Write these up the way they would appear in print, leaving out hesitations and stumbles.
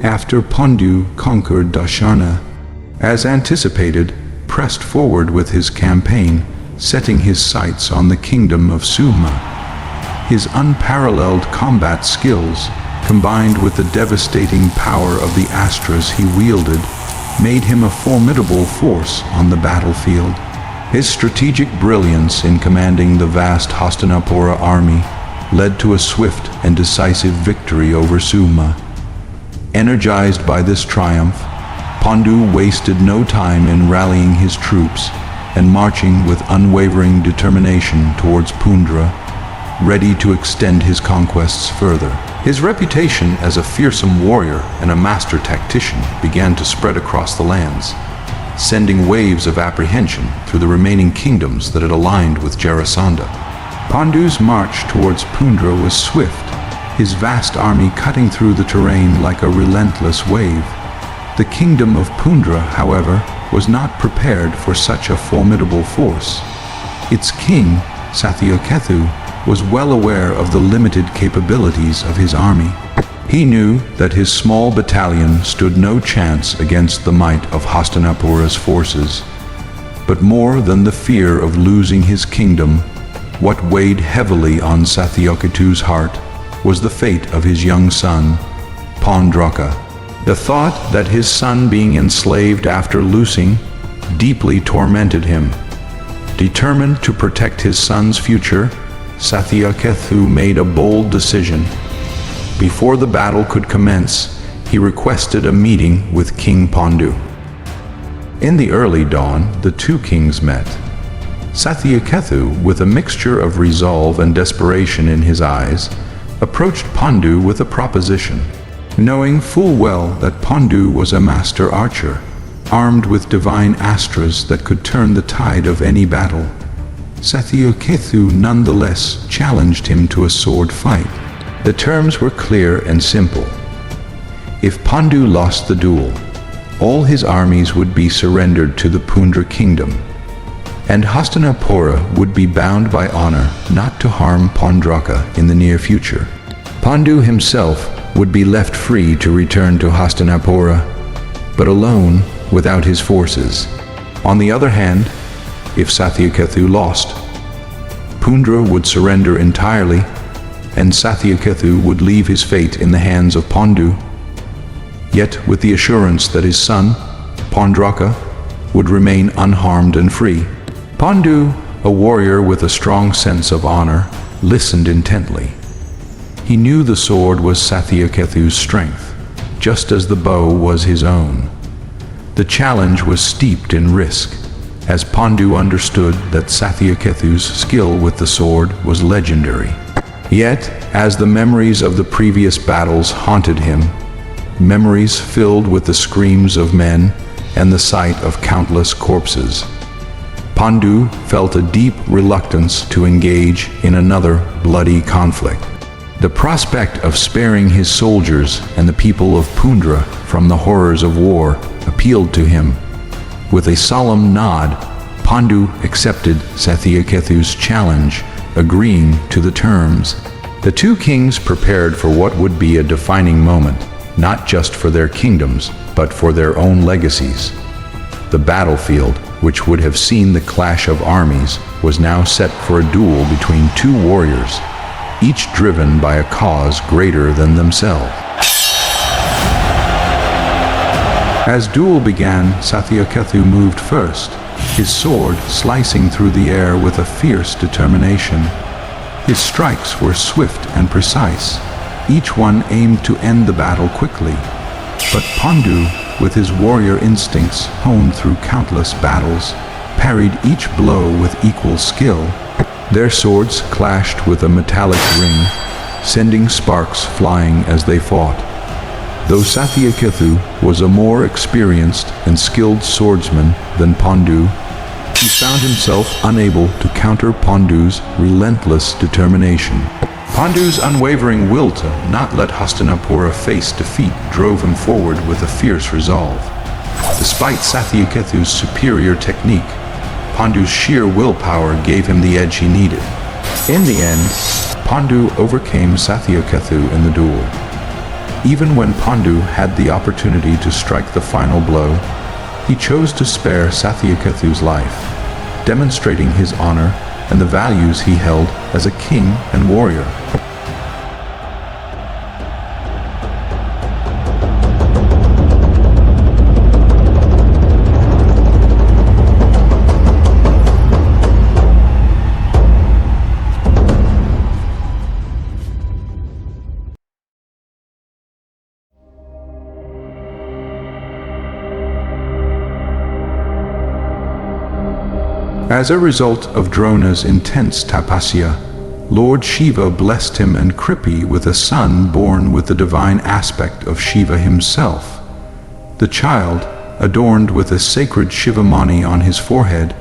after Paandu conquered Dasharna, as anticipated, pressed forward with his campaign, setting his sights on the kingdom of Suhma. His unparalleled combat skills, combined with the devastating power of the astras he wielded, made him a formidable force on the battlefield. His strategic brilliance in commanding the vast Hastinapura army led to a swift and decisive victory over Suhma. Energized by this triumph, Paandu wasted no time in rallying his troops and marching with unwavering determination towards Pundra, ready to extend his conquests further. His reputation as a fearsome warrior and a master tactician began to spread across the lands, sending waves of apprehension through the remaining kingdoms that had aligned with Jarasandha. Pandu's march towards Pundra was swift, his vast army cutting through the terrain like a relentless wave. The kingdom of Pundra, however, was not prepared for such a formidable force. Its king, Satyakethu, was well aware of the limited capabilities of his army. He knew that his small battalion stood no chance against the might of Hastinapura's forces. But more than the fear of losing his kingdom, what weighed heavily on Satyakethu's heart was the fate of his young son, Paundraka. The thought that his son being enslaved after losing deeply tormented him. Determined to protect his son's future, Satyakethu made a bold decision. Before the battle could commence, he requested a meeting with King Paandu. In the early dawn, the two kings met. Satyakethu, with a mixture of resolve and desperation in his eyes, approached Paandu with a proposition. Knowing full well that Paandu was a master archer, armed with divine astras that could turn the tide of any battle, Satyakethu nonetheless challenged him to a sword fight. The terms were clear and simple. If Paandu lost the duel, all his armies would be surrendered to the Pundra kingdom, and Hastinapura would be bound by honor not to harm Paundraka in the near future. Paandu himself would be left free to return to Hastinapura, but alone without his forces. On the other hand, if Satyakethu lost, Pundra would surrender entirely, and Satyakethu would leave his fate in the hands of Paandu, yet with the assurance that his son, Paundraka, would remain unharmed and free. Paandu, a warrior with a strong sense of honor, listened intently. He knew the sword was Satyakethu's strength, just as the bow was his own. The challenge was steeped in risk, as Paandu understood that Satyakethu's skill with the sword was legendary. Yet, as the memories of the previous battles haunted him, memories filled with the screams of men and the sight of countless corpses, Paandu felt a deep reluctance to engage in another bloody conflict. The prospect of sparing his soldiers and the people of Pundra from the horrors of war appealed to him. With a solemn nod, Paandu accepted Satyakethu's challenge, agreeing to the terms. The two kings prepared for what would be a defining moment, not just for their kingdoms, but for their own legacies. The battlefield, which would have seen the clash of armies, was now set for a duel between two warriors, each driven by a cause greater than themselves. As duel began, Satyakethu moved first, his sword slicing through the air with a fierce determination. His strikes were swift and precise, each one aimed to end the battle quickly. But Paandu, with his warrior instincts honed through countless battles, parried each blow with equal skill. Their swords clashed with a metallic ring, sending sparks flying as they fought. Though Satyakethu was a more experienced and skilled swordsman than Paandu, he found himself unable to counter Pandu's relentless determination. Pandu's unwavering will to not let Hastinapura face defeat drove him forward with a fierce resolve. Despite Satyakethu's superior technique, Pandu's sheer willpower gave him the edge he needed. In the end, Paandu overcame Satyakethu in the duel. Even when Paandu had the opportunity to strike the final blow, he chose to spare Satyakethu's life, demonstrating his honor and the values he held as a king and warrior. As a result of Drona's intense tapasya, Lord Shiva blessed him and Kripi with a son born with the divine aspect of Shiva himself. The child, adorned with a sacred Shivamani on his forehead,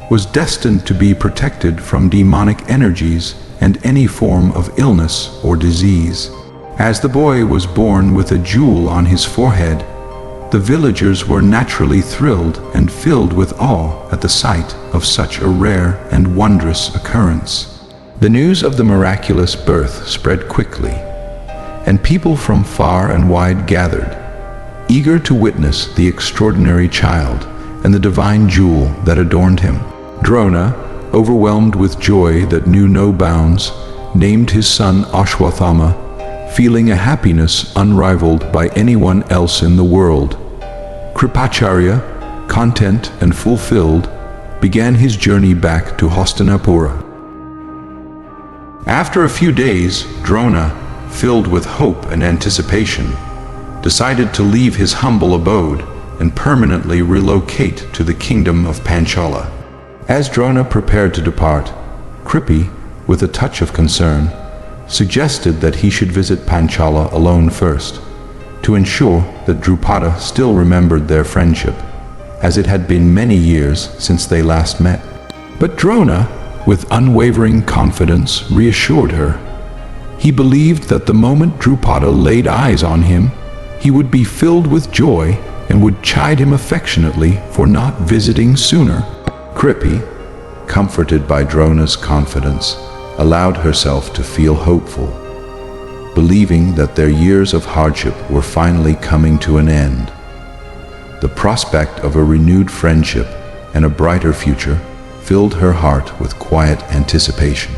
was destined to be protected from demonic energies and any form of illness or disease. As the boy was born with a jewel on his forehead, the villagers were naturally thrilled and filled with awe at the sight of such a rare and wondrous occurrence. The news of the miraculous birth spread quickly, and people from far and wide gathered, eager to witness the extraordinary child and the divine jewel that adorned him. Drona, overwhelmed with joy that knew no bounds, named his son Ashwathama, feeling a happiness unrivaled by anyone else in the world. Kripacharya, content and fulfilled, began his journey back to Hastinapura. After a few days, Drona, filled with hope and anticipation, decided to leave his humble abode and permanently relocate to the kingdom of Panchala. As Drona prepared to depart, Kripi, with a touch of concern, suggested that he should visit Panchala alone first, to ensure that Drupada still remembered their friendship, as it had been many years since they last met. But Drona, with unwavering confidence, reassured her. He believed that the moment Drupada laid eyes on him, he would be filled with joy and would chide him affectionately for not visiting sooner. Kripi, comforted by Drona's confidence, allowed herself to feel hopeful, believing that their years of hardship were finally coming to an end. The prospect of a renewed friendship and a brighter future filled her heart with quiet anticipation.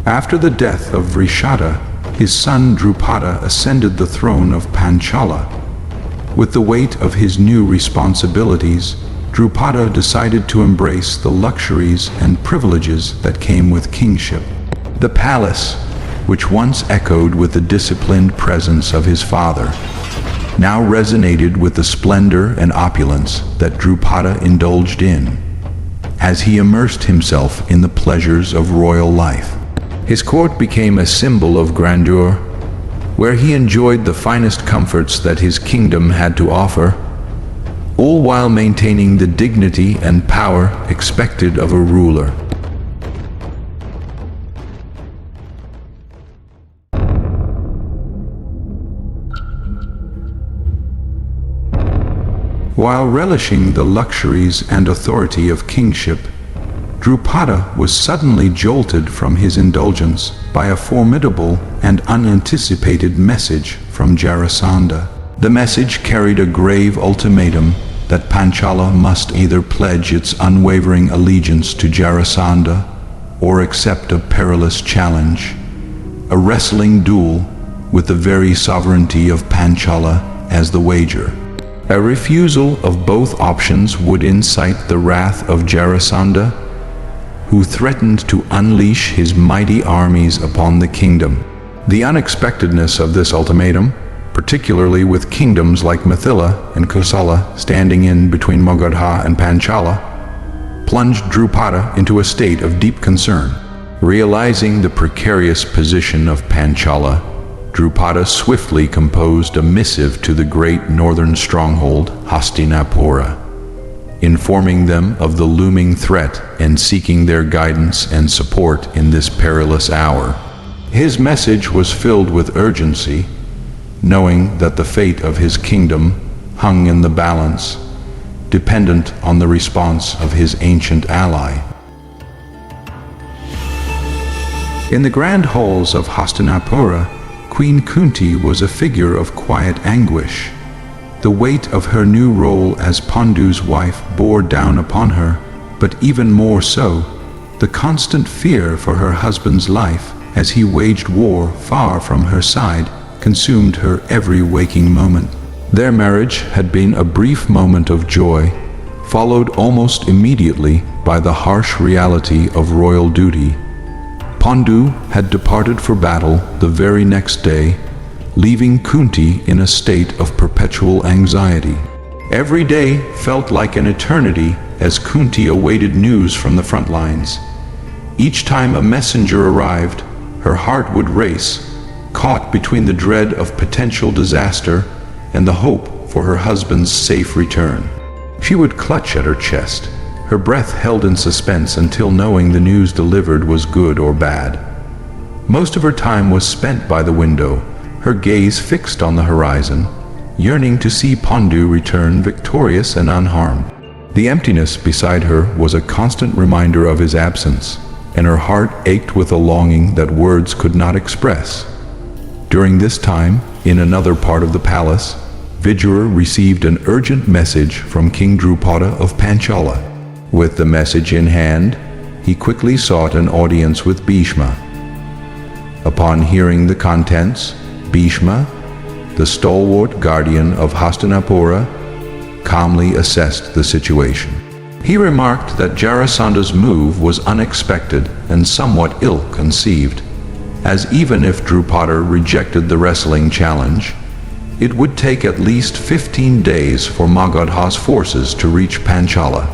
After the death of Vrishada, his son Drupada ascended the throne of Panchala. With the weight of his new responsibilities, Drupada decided to embrace the luxuries and privileges that came with kingship. The palace, which once echoed with the disciplined presence of his father, now resonated with the splendor and opulence that Drupada indulged in, as he immersed himself in the pleasures of royal life. His court became a symbol of grandeur, where he enjoyed the finest comforts that his kingdom had to offer, all while maintaining the dignity and power expected of a ruler. While relishing the luxuries and authority of kingship, Drupada was suddenly jolted from his indulgence by a formidable and unanticipated message from Jarasandha. The message carried a grave ultimatum that Panchala must either pledge its unwavering allegiance to Jarasandha or accept a perilous challenge, a wrestling duel with the very sovereignty of Panchala as the wager. A refusal of both options would incite the wrath of Jarasandha, who threatened to unleash his mighty armies upon the kingdom. The unexpectedness of this ultimatum, particularly with kingdoms like Mithila and Kosala standing in between Magadha and Panchala, plunged Drupada into a state of deep concern. Realizing the precarious position of Panchala, Drupada swiftly composed a missive to the great northern stronghold Hastinapura. informing them of the looming threat and seeking their guidance and support in this perilous hour. His message was filled with urgency, knowing that the fate of his kingdom hung in the balance, dependent on the response of his ancient ally. In the grand halls of Hastinapura, Queen Kunti was a figure of quiet anguish. The weight of her new role as Pandu's wife bore down upon her, but even more so, the constant fear for her husband's life as he waged war far from her side consumed her every waking moment. Their marriage had been a brief moment of joy, followed almost immediately by the harsh reality of royal duty. Pandu had departed for battle the very next day, leaving Kunti in a state of perpetual anxiety. Every day felt like an eternity as Kunti awaited news from the front lines. Each time a messenger arrived, her heart would race, caught between the dread of potential disaster and the hope for her husband's safe return. She would clutch at her chest, her breath held in suspense until knowing the news delivered was good or bad. Most of her time was spent by the window, her gaze fixed on the horizon, yearning to see Pandu return victorious and unharmed. The emptiness beside her was a constant reminder of his absence, and her heart ached with a longing that words could not express. During this time, in another part of the palace, Vidura received an urgent message from King Drupada of Panchala. With the message in hand, he quickly sought an audience with Bhishma. Upon hearing the contents, Bhishma, the stalwart guardian of Hastinapura, calmly assessed the situation. He remarked that Jarasandha's move was unexpected and somewhat ill-conceived, as even if Drupada rejected the wrestling challenge, it would take at least 15 days for Magadha's forces to reach Panchala.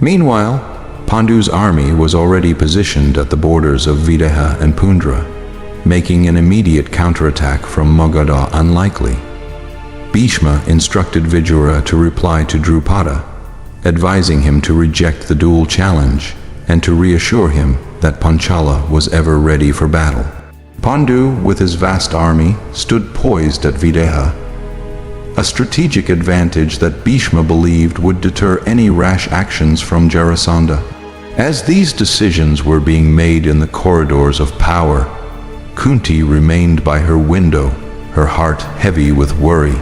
Meanwhile, Pandu's army was already positioned at the borders of Videha and Pundra, making an immediate counterattack from Magadha unlikely. Bhishma instructed Vidura to reply to Drupada, advising him to reject the duel challenge and to reassure him that Panchala was ever ready for battle. Pandu, with his vast army, stood poised at Videha, a strategic advantage that Bhishma believed would deter any rash actions from Jarasandha. As these decisions were being made in the corridors of power, Kunti remained by her window, her heart heavy with worry,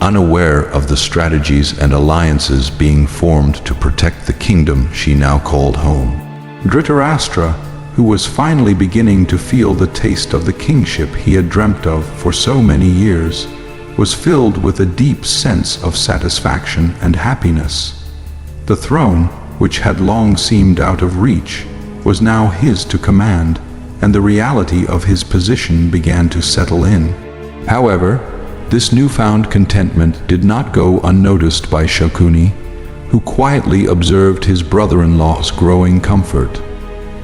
unaware of the strategies and alliances being formed to protect the kingdom she now called home. Dhritarastra, who was finally beginning to feel the taste of the kingship he had dreamt of for so many years, was filled with a deep sense of satisfaction and happiness. The throne, which had long seemed out of reach, was now his to command, and the reality of his position began to settle in. However, this newfound contentment did not go unnoticed by Shakuni, who quietly observed his brother-in-law's growing comfort.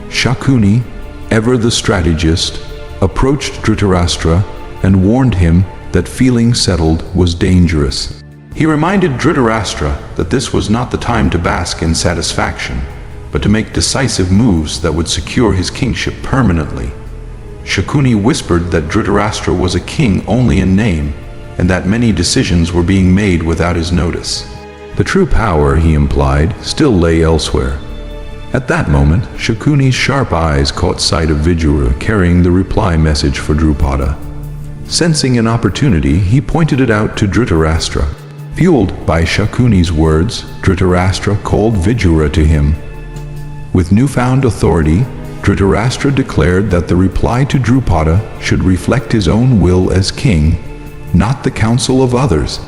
Shakuni, ever the strategist, approached Dhritarastra and warned him that feeling settled was dangerous. He reminded Dhritarastra that this was not the time to bask in satisfaction, but to make decisive moves that would secure his kingship permanently. Shakuni whispered that Dhritarastra was a king only in name, and that many decisions were being made without his notice. The true power, he implied, still lay elsewhere. At that moment, Shakuni's sharp eyes caught sight of Vidura carrying the reply message for Drupada. Sensing an opportunity, he pointed it out to Dhritarastra. Fueled by Shakuni's words, Dhritarastra called Vidura to him. With newfound authority, Dhritarastra declared that the reply to Drupada should reflect his own will as king, not the counsel of others.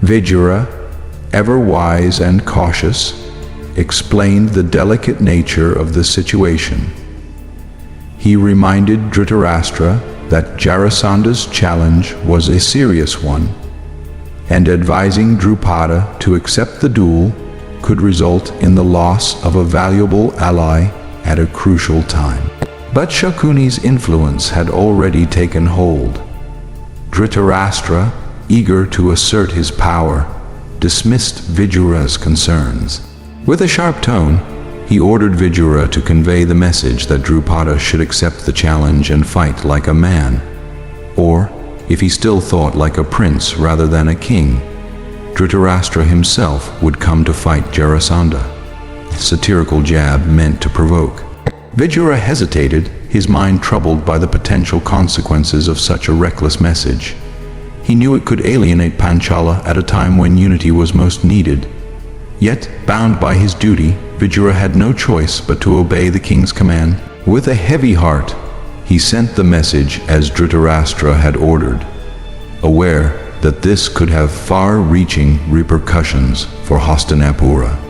Vidura, ever wise and cautious, explained the delicate nature of the situation. He reminded Dhritarastra that Jarasandha's challenge was a serious one, and advising Drupada to accept the duel could result in the loss of a valuable ally at a crucial time. But Shakuni's influence had already taken hold. Dhritarastra, eager to assert his power, dismissed Vidura's concerns. With a sharp tone, he ordered Vidura to convey the message that Drupada should accept the challenge and fight like a man, or, if he still thought like a prince rather than a king, Dhritarastra himself would come to fight Jarasandha. Satirical jab meant to provoke. Vidura hesitated, his mind troubled by the potential consequences of such a reckless message. He knew it could alienate Panchala at a time when unity was most needed. Yet, bound by his duty, Vidura had no choice but to obey the king's command. With a heavy heart, he sent the message as Dhritarastra had ordered, aware that this could have far-reaching repercussions for Hastinapura.